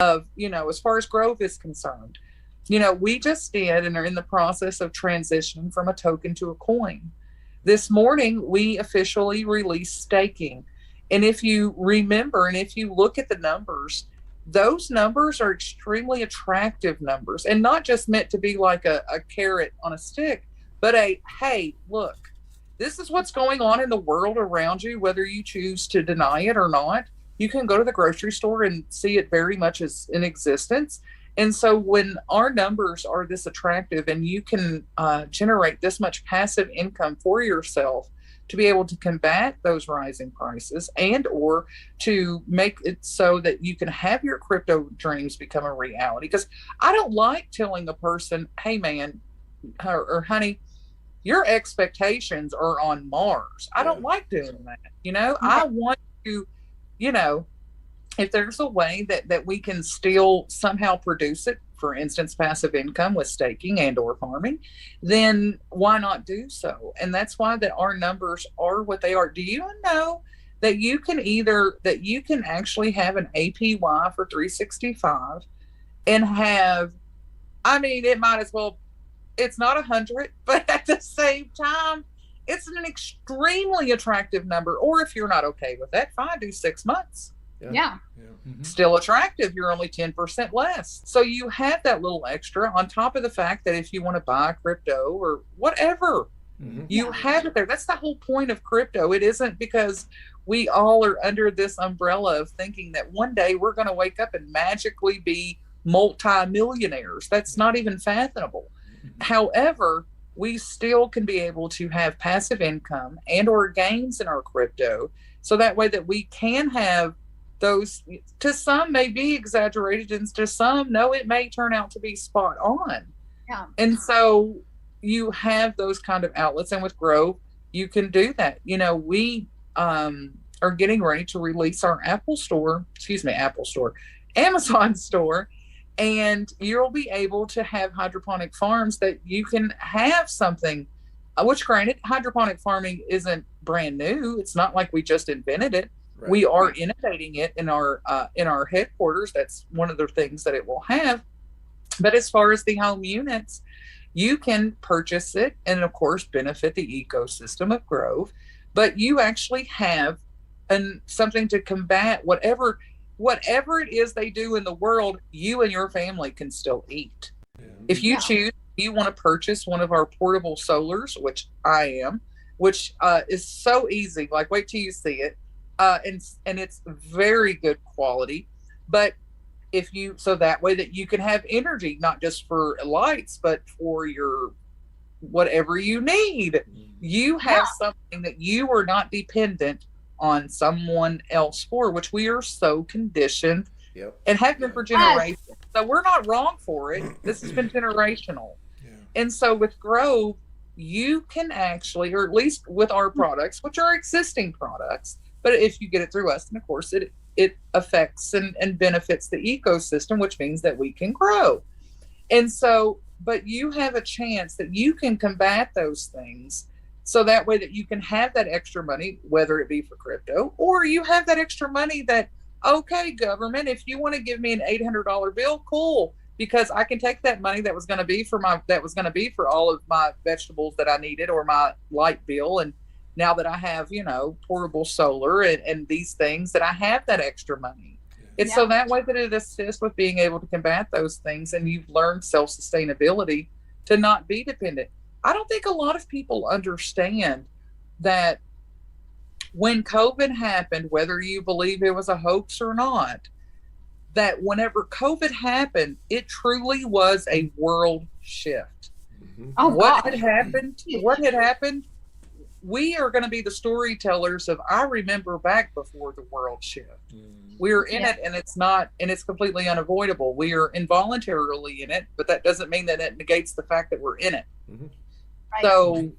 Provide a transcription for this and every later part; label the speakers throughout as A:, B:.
A: of, as far as growth is concerned. We just did and are in the process of transitioning from a token to a coin. This morning, we officially released staking. And if you remember, and if you look at the numbers, those numbers are extremely attractive numbers, and not just meant to be like a carrot on a stick, but hey, look, this is what's going on in the world around you, whether you choose to deny it or not. You can go to the grocery store and see it very much as in existence. And so when our numbers are this attractive and you can generate this much passive income for yourself to be able to combat those rising prices and or to make it so that you can have your crypto dreams become a reality. Because I don't like telling a person, hey man or honey, your expectations are on Mars. I don't like doing that. I want to, if there's a way that we can still somehow produce it, for instance, passive income with staking and or farming, then why not do so? And that's why that our numbers are what they are. Do you know that you can actually have an APY for 365 and have, it might as well, it's not 100, but at the same time, it's an extremely attractive number. Or if you're not okay with that, fine, do 6 months.
B: Yeah.
A: Mm-hmm. Still attractive. You're only 10% less. So you have that little extra on top of the fact that if you want to buy crypto or whatever, you have it there. That's the whole point of crypto. It isn't because we all are under this umbrella of thinking that one day we're going to wake up and magically be multi-millionaires. That's not even fathomable. However, we still can be able to have passive income and or gains in our crypto. So that way that we can have those, to some may be exaggerated and to some, no, it may turn out to be spot on.
B: Yeah.
A: And so you have those kind of outlets, and with Grove, you can do that. We are getting ready to release our Amazon store, and you'll be able to have hydroponic farms that you can have something, which granted, hydroponic farming isn't brand new. It's not like we just invented it. Right. We are innovating it in our headquarters. That's one of the things that it will have. But as far as the home units, you can purchase it and, of course, benefit the ecosystem of Grove. But you actually have something to combat whatever it is they do in the world. You and your family can still eat. Yeah. If you choose, you want to purchase one of our portable solars, which I am, which is so easy. Like, wait till you see it. And it's very good quality, but so that way that you can have energy, not just for lights, but for your, whatever you need, you have something that you are not dependent on someone else for, which we are so conditioned and have been for generations. So we're not wrong for it. This has been generational. Yeah. And so with Grove, you can actually, or at least with our products, which are existing products, but if you get it through us, then of course it affects and benefits the ecosystem, which means that we can grow. And so, but you have a chance that you can combat those things. So that way that you can have that extra money, whether it be for crypto, or you have that extra money that, okay, government, if you want to give me an $800 bill, cool, because I can take that money that was going to be for all of my vegetables that I needed or my light bill, and now that I have, portable solar and these things, that I have that extra money. It's so that way that it assists with being able to combat those things, and you've learned self-sustainability to not be dependent. I don't think a lot of people understand that when COVID happened, whether you believe it was a hoax or not, that whenever COVID happened, it truly was a world shift.
B: Oh,
A: what had happened? We are going to be the storytellers of, I remember back before the world shift. We're in it, and it's completely unavoidable. We are involuntarily in it, but that doesn't mean that it negates the fact that we're in it.
B: Right.
A: So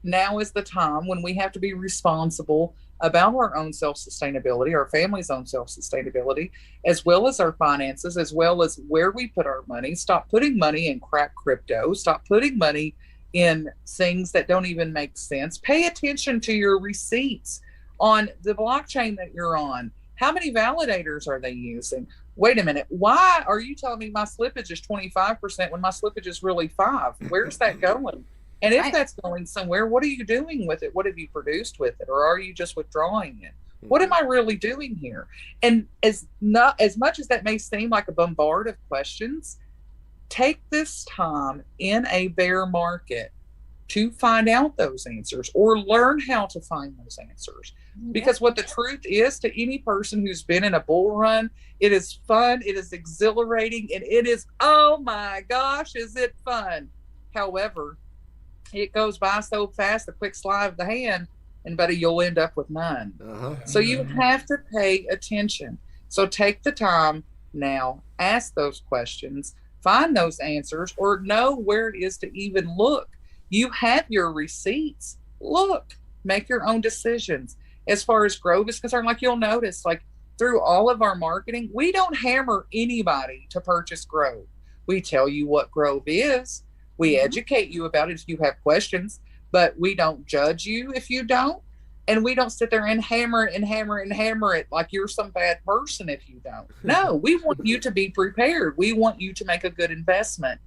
A: now is the time when we have to be responsible about our own self-sustainability, our family's own self-sustainability, as well as our finances, as well as where we put our money. Stop putting money in crap crypto. Stop putting money in things that don't even make sense. Pay attention to your receipts on the blockchain that you're on. How many validators are they using? Wait a minute. Why are you telling me my slippage is 25% when my slippage is really 5? Where's that going? And if that's going somewhere, what are you doing with it? What have you produced with it? Or are you just withdrawing it? What am I really doing here? And as much as that may seem like a bombard of questions, take this time in a bear market to find out those answers or learn how to find those answers. Because what the truth is, to any person who's been in a bull run, it is fun, it is exhilarating, and it is, oh my gosh, is it fun? However, it goes by so fast, the quick slide of the hand, and buddy, you'll end up with none. So you have to pay attention. So take the time now, ask those questions, find those answers, or know where it is to even look. You have your receipts. Look, make your own decisions. As far as Grove is concerned, like you'll notice, like through all of our marketing, we don't hammer anybody to purchase Grove. We tell you what Grove is. We educate you about it if you have questions, but we don't judge you if you don't. And we don't sit there and hammer it and hammer it and hammer it like you're some bad person if you don't. No, we want you to be prepared. We want you to make a good investment.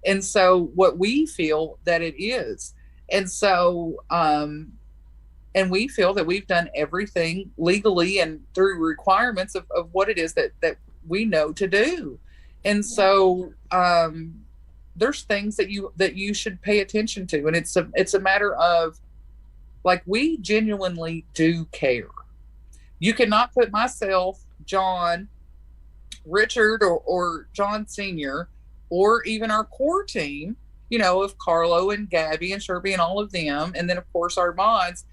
A: And so what we feel that it is. And so, and we feel that we've done everything legally and through requirements of what it is that we know to do. And so, there's things that you should pay attention to. And it's a matter of, like, we genuinely do care. You cannot put myself, John, Richard, or John Sr., or even our core team, you know, of Carlo and Gabby and Sherby and all of them, and then of course our mods.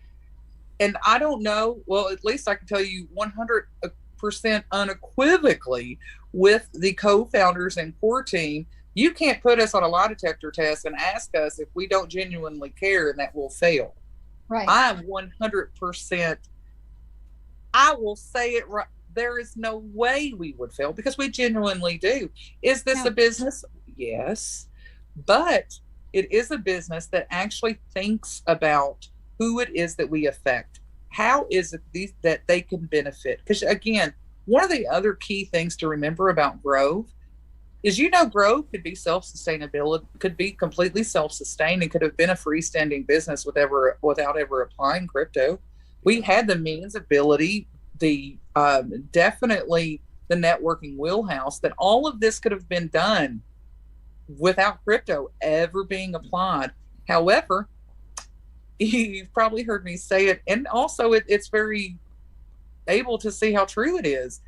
A: And I don't know, well, at least I can tell you 100% unequivocally with the co-founders and core team, you can't put us on a lie detector test and ask us if we don't genuinely care, and that will fail.
B: Right.
A: I'm 100%, I will say it right. There is no way we would fail because we genuinely do. Is this a business? Yes. But it is a business that actually thinks about who it is that we affect. How is it that they can benefit? Because again, one of the other key things to remember about Grove is, you know, Grove could be self-sustainability, could be completely self-sustained, and could have been a freestanding business without ever applying crypto. We had the means, ability, the definitely the networking wheelhouse that all of this could have been done without crypto ever being applied. However, you've probably heard me say it, and also it's very able to see how true it is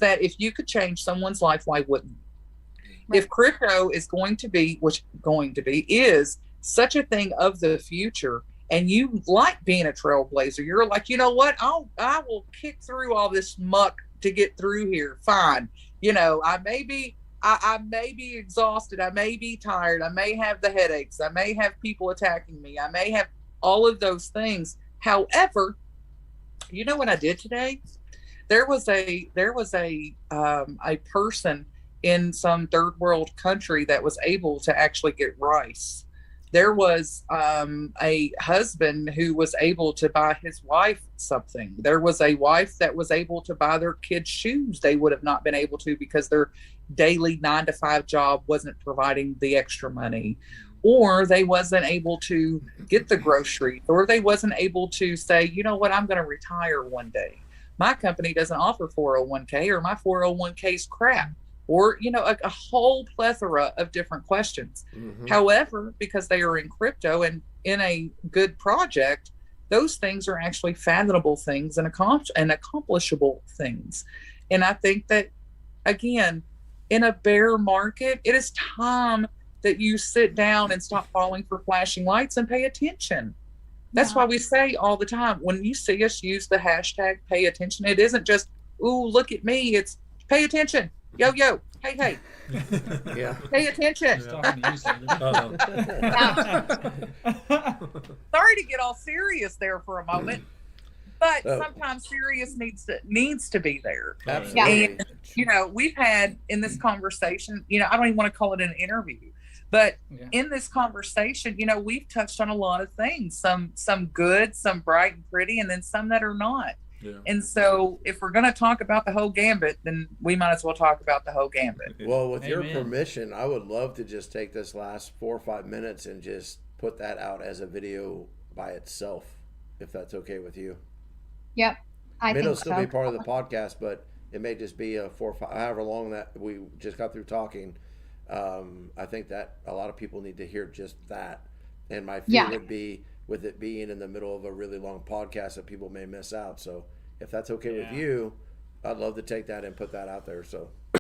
A: that if you could change someone's life, why wouldn't you? Right. If crypto is is such a thing of the future, and you like being a trailblazer, you're like, you know what, I will kick through all this muck to get through here. Fine. You know, I may be exhausted. I may be tired. I may have the headaches. I may have people attacking me. I may have all of those things. However, you know what I did today? There was a person in some third world country that was able to actually get rice. There was a husband who was able to buy his wife something. There was a wife that was able to buy their kids shoes they would have not been able to because their daily 9-to-5 job wasn't providing the extra money, or they wasn't able to get the groceries, or they wasn't able to say, you know what, I'm going to retire one day. My company doesn't offer 401k, or my 401k is crap. Or, you know, a whole plethora of different questions. Mm-hmm. However, because they are in crypto and in a good project, those things are actually fathomable things and accomplishable things. And I think that, again, in a bear market, it is time that you sit down and stop falling for flashing lights and pay attention. That's why we say all the time, when you see us use the hashtag pay attention, it isn't just, ooh, look at me. It's pay attention. Yo, hey.
C: Yeah.
A: Pay attention.
D: Sorry
A: to get all serious there for a moment, but sometimes serious needs to be there.
C: Absolutely.
A: And, you know, we've had in this conversation, you know, I don't even want to call it an interview, but in this conversation, you know, we've touched on a lot of things, some good, some bright and pretty, and then some that are not.
B: Yeah.
A: And so if we're going to talk about the whole gambit, then we might as well talk about the whole gambit.
C: Well, with your
B: Amen.
C: permission, I would love to just take this last 4 or 5 minutes and just put that out as a video by itself, if that's okay with you.
D: Yep,
C: I
D: I
C: mean, it'll
D: think
C: still be
D: so.
C: part of the podcast, but it may just be a 4 or 5, however long that we just got through talking. I think that a lot of people need to hear just that. And my fear
D: Yeah.
C: would be with it being in the middle of a really long podcast that people may miss out. So if that's okay with
B: Yeah.
C: you, I'd love to take that and put that out there. So